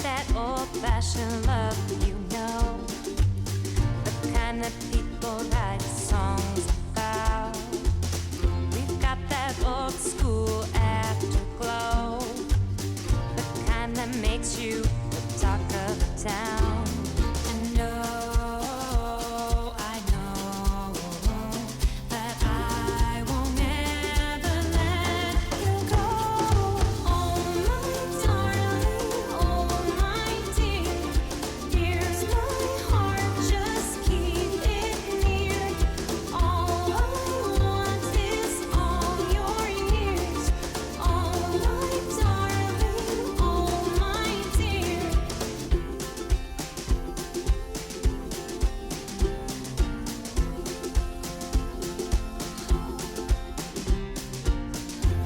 that old-fashioned love, you know, the kind that people write songs about. We've got that old school afterglow, the kind that makes you the talk of the town. And I know that I won't ever let you go. Oh my darling, oh my dear, here's my heart, just keep it near. All I want is all your years. Oh my darling, oh my dear.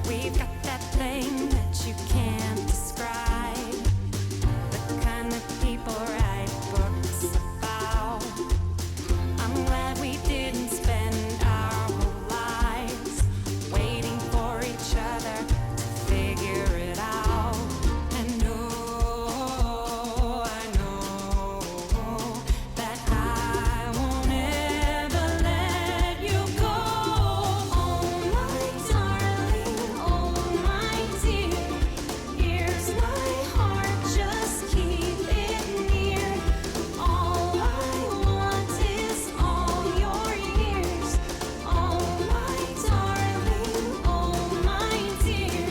We've got that thing that you can't describe, the kind of people write books about. I'm glad we didn't spend our whole lives waiting for each other to figure it out. And I know that I won't ever let you go. Oh my darling, oh my dear, here's my heart, just keep it near. All I want is all your years. Oh my darling, oh my dear.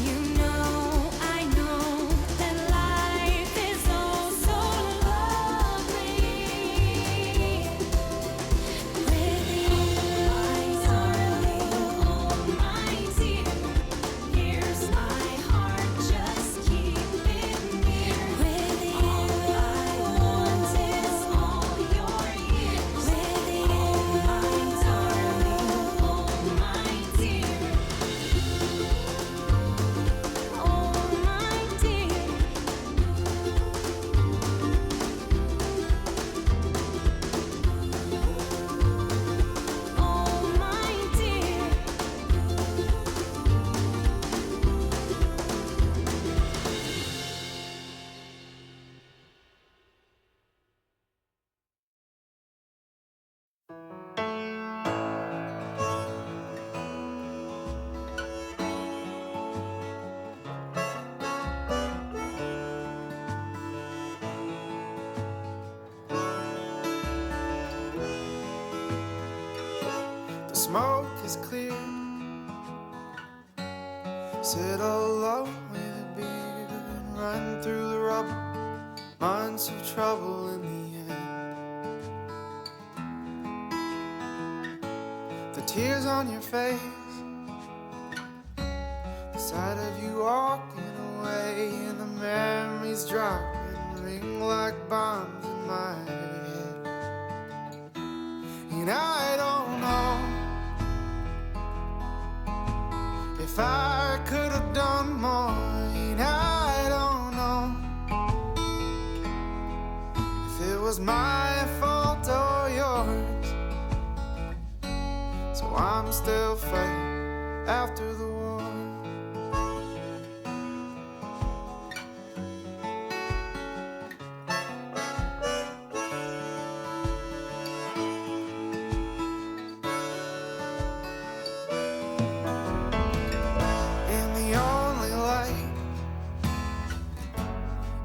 You know, I know that life is oh so lovely with you, my darling, oh my dear. Here's my heart, just keep it near. With you, all I want is all your years. With you, my darling, oh my dear. Oh my dear. Oh my dear. The smoke is clear. Sit alone with a beer and run through the rubble. Months of trouble in the end. The tears on your face, the sight of you walking away, and the memories drop and ring like bombs in my head. And I don't know if I could have done more. And I don't know if it was my fault or yours. So I'm still fighting after the war. And the only light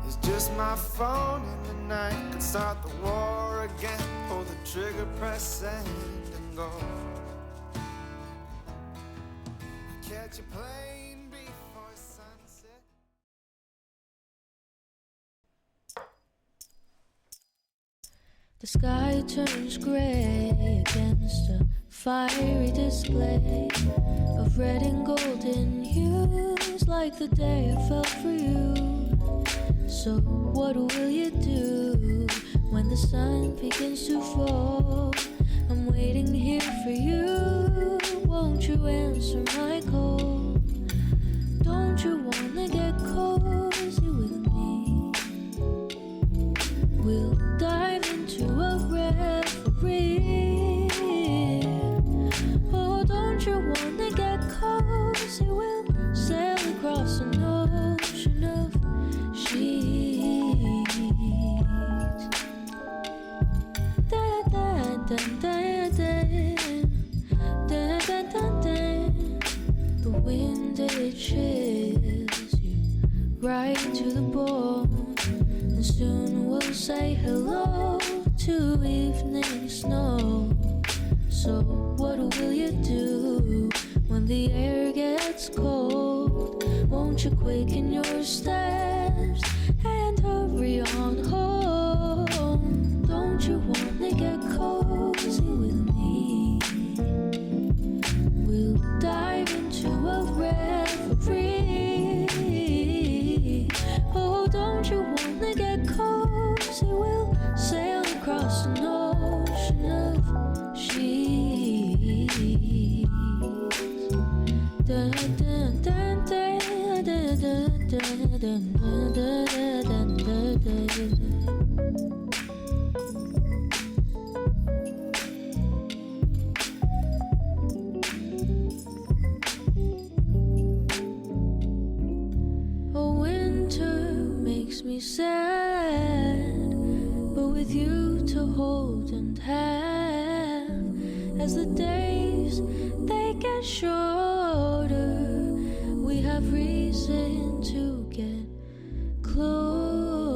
is just my phone in the night. Could start the war again, pull the trigger, press send and go. Catch a plane before sunset. The sky turns gray against a fiery display of red and golden hues, like the day I fell for you. So what will you do when the sun begins to fall? I'm waiting here for you. Won't you answer my call? Don't you wanna get cozy with me? We'll dive into a reverie The wind it chills you right to the bone, and soon we'll say hello to evening snow. So what will you do when the air gets cold? Won't you quicken your steps and hurry on home? Don't you wanna get cozy with me? We'll dive into a reverie. Oh, don't you wanna get cozy? We'll sail across an ocean of sheets. Dun, dun, dun, dun, dun, dun, dun, dun, dun, dun, dun, dun. Me sad, but with you to hold and have, as the days they get shorter, we have reason to get closer.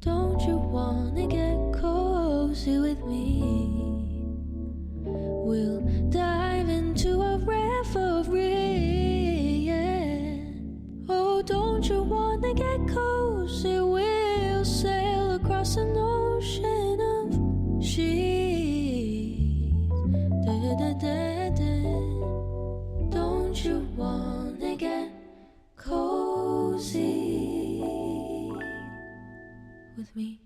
Don't you wanna get cozy with me? We'll dive into a reverie, yeah. Oh, don't you wanna get cozy? We'll sail across an ocean of sheets. Da, da, da, da. Don't you wanna get cozy with me?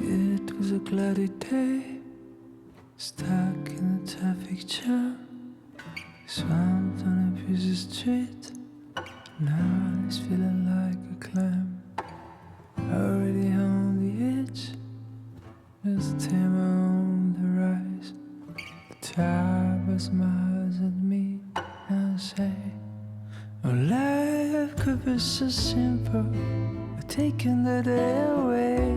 It was a cloudy day, stuck in a traffic jam, swamped on a busy street. Now it's feeling like a clam, already on the edge. There's a timber on the rise. The driver smiles at me and say, "Oh, life could be so simple, but taking the day away.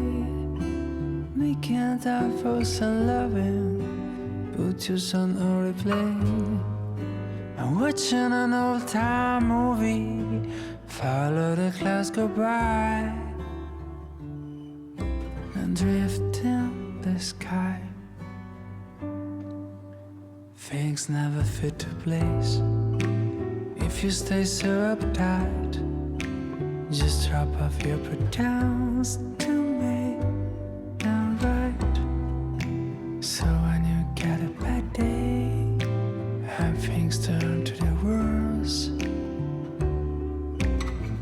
Making time for some loving, put your son on replay. I'm watching an old-time movie, follow the clouds go by, and drift in the sky. Things never fit to place if you stay so uptight. Just drop off your pretense to make them right. So when you get a bad day and things turn to the worst,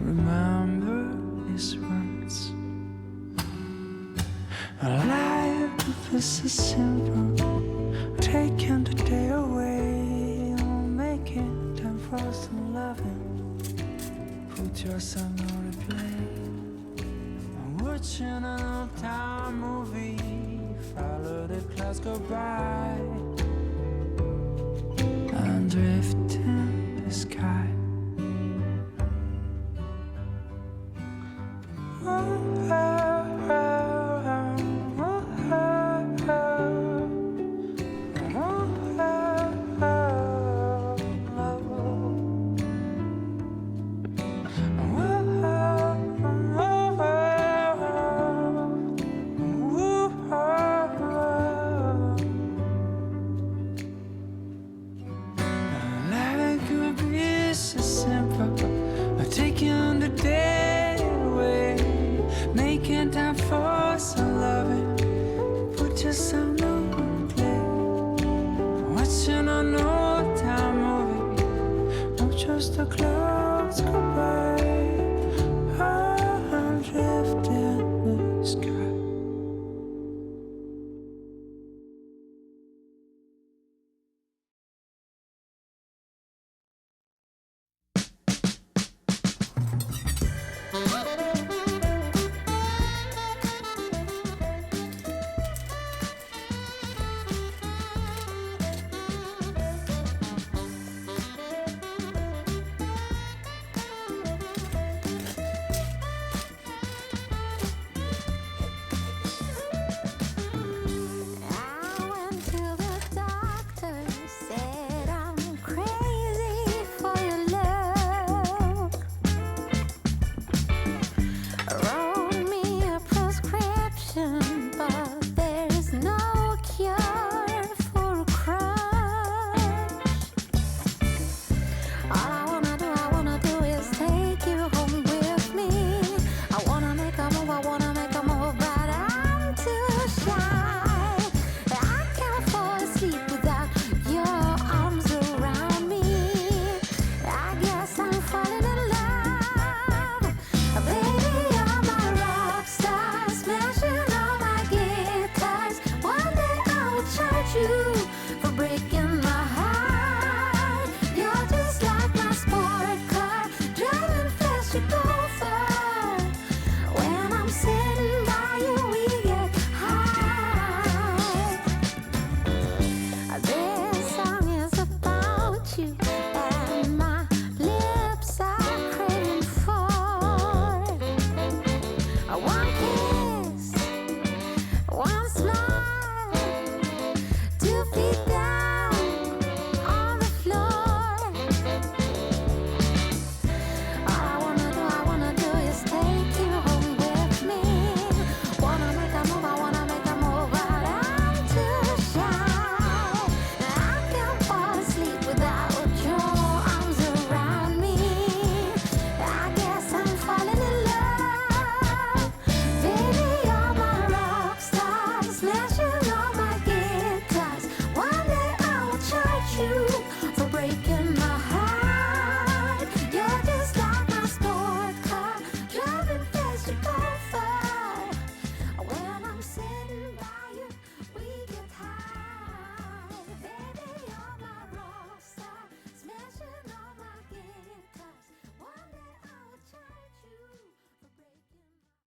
remember these words. Life is so simple, taking the day away, making time for some loving. Put your song on replay. I'm watching an old-time movie, follow the clouds go by, and drift in the sky. Taking the day away, making time for some loving. Put your sound on play, watching an old-time movie. Not just the clouds go by.